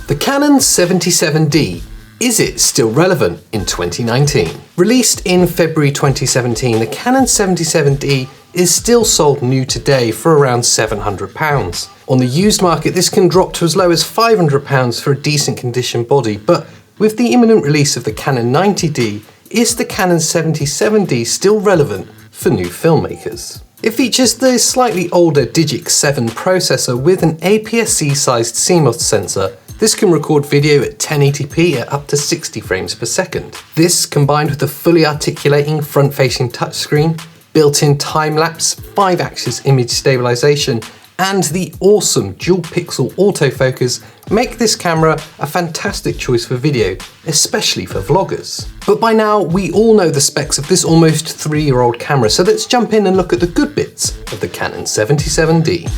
The Canon 77d, is it still relevant in 2019? Released in February 2017, the Canon 77d is still sold new today for around £700. On the used market, this can drop to as low as £500 for a decent condition body, but with the imminent release of the Canon 90d, is the Canon 77d still relevant for new filmmakers? It features the slightly older Digic 7 processor with an APS-C-sized CMOS sensor. This can record video at 1080p at up to 60 frames per second. This, combined with the fully articulating front-facing touchscreen, built-in time-lapse 5-axis image stabilization, and the awesome dual-pixel autofocus make this camera a fantastic choice for video, especially for vloggers. But by now, we all know the specs of this almost 3-year-old camera, so let's jump in and look at the good bits of the Canon 77d.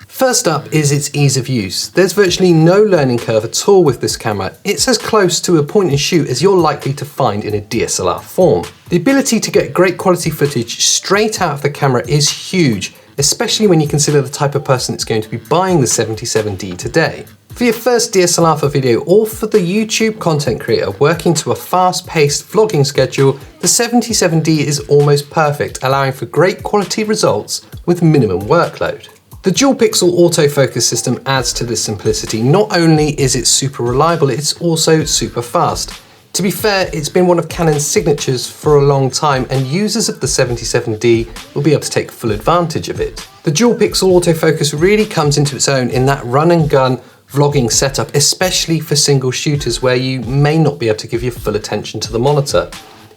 First up is its ease of use. There's virtually no learning curve at all with this camera. It's as close to a point and shoot as you're likely to find in a DSLR form. The ability to get great quality footage straight out of the camera is huge, especially when you consider the type of person that's going to be buying the 77d today. For your first DSLR for video or for the YouTube content creator working to a fast-paced vlogging schedule, the 77d is almost perfect, allowing for great quality results with minimum workload. The dual-pixel autofocus system adds to this simplicity. Not only is it super reliable, it's also super fast. To be fair, it's been one of Canon's signatures for a long time, and users of the 77d will be able to take full advantage of it. The dual-pixel autofocus really comes into its own in that run-and-gun vlogging setup, especially for single shooters where you may not be able to give your full attention to the monitor.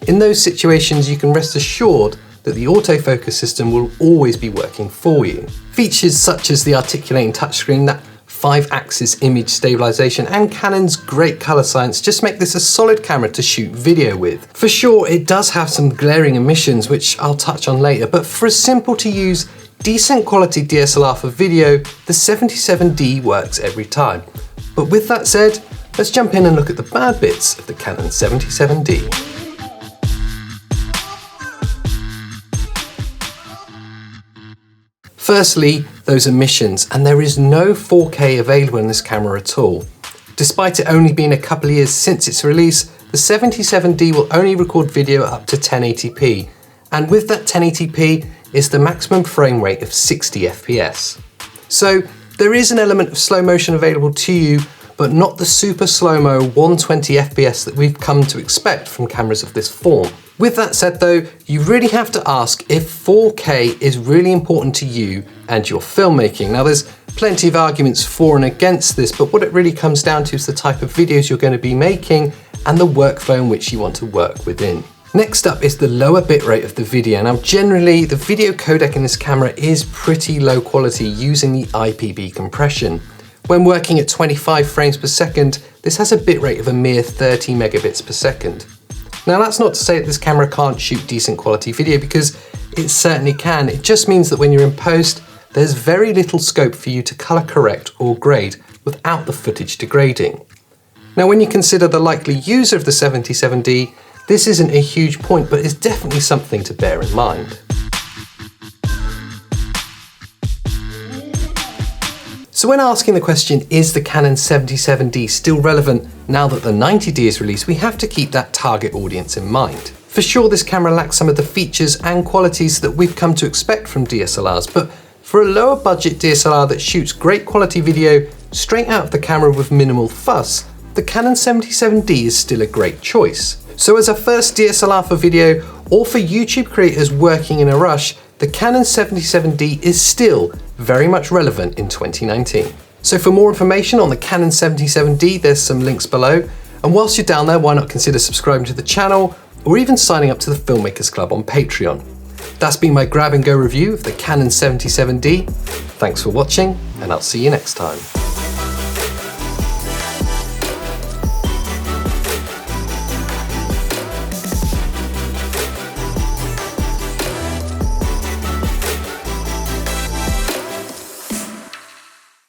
In those situations, you can rest assured that the autofocus system will always be working for you. Features such as the articulating touchscreen, that 5-axis image stabilization, and Canon's great color science just make this a solid camera to shoot video with. For sure, it does have some glaring omissions, which I'll touch on later, but for a simple to use, decent quality DSLR for video, the 77d works every time. But with that said, let's jump in and look at the bad bits of the Canon 77d. Firstly, those omissions, and there is no 4K available in this camera at all. Despite it only being a couple of years since its release, the 77d will only record video up to 1080p, and with that 1080p is the maximum frame rate of 60 FPS. So there is an element of slow motion available to you, but not the super slow-mo 120 FPS that we've come to expect from cameras of this form. With that said though, you really have to ask if 4K is really important to you and your filmmaking. Now there's plenty of arguments for and against this, but what it really comes down to is the type of videos you're going to be making and the workflow in which you want to work within. Next up is the lower bitrate of the video. Now generally, the video codec in this camera is pretty low quality using the IPB compression. When working at 25 frames per second, this has a bitrate of a mere 30 megabits per second. Now that's not to say that this camera can't shoot decent quality video, because it certainly can. It just means that when you're in post, there's very little scope for you to color correct or grade without the footage degrading. Now when you consider the likely user of the 77d, this isn't a huge point, but it's definitely something to bear in mind. So when asking the question, is the Canon 77d still relevant now that the 90d is released, we have to keep that target audience in mind. For sure, this camera lacks some of the features and qualities that we've come to expect from DSLRs, but for a lower budget DSLR that shoots great quality video straight out of the camera with minimal fuss, the Canon 77d is still a great choice. So as a first DSLR for video, or for YouTube creators working in a rush, the Canon 77d is still very much relevant in 2019. So for more information on the Canon 77d, there's some links below. And whilst you're down there, why not consider subscribing to the channel or even signing up to the Filmmakers Club on Patreon. That's been my grab and go review of the Canon 77d. Thanks for watching, and I'll see you next time.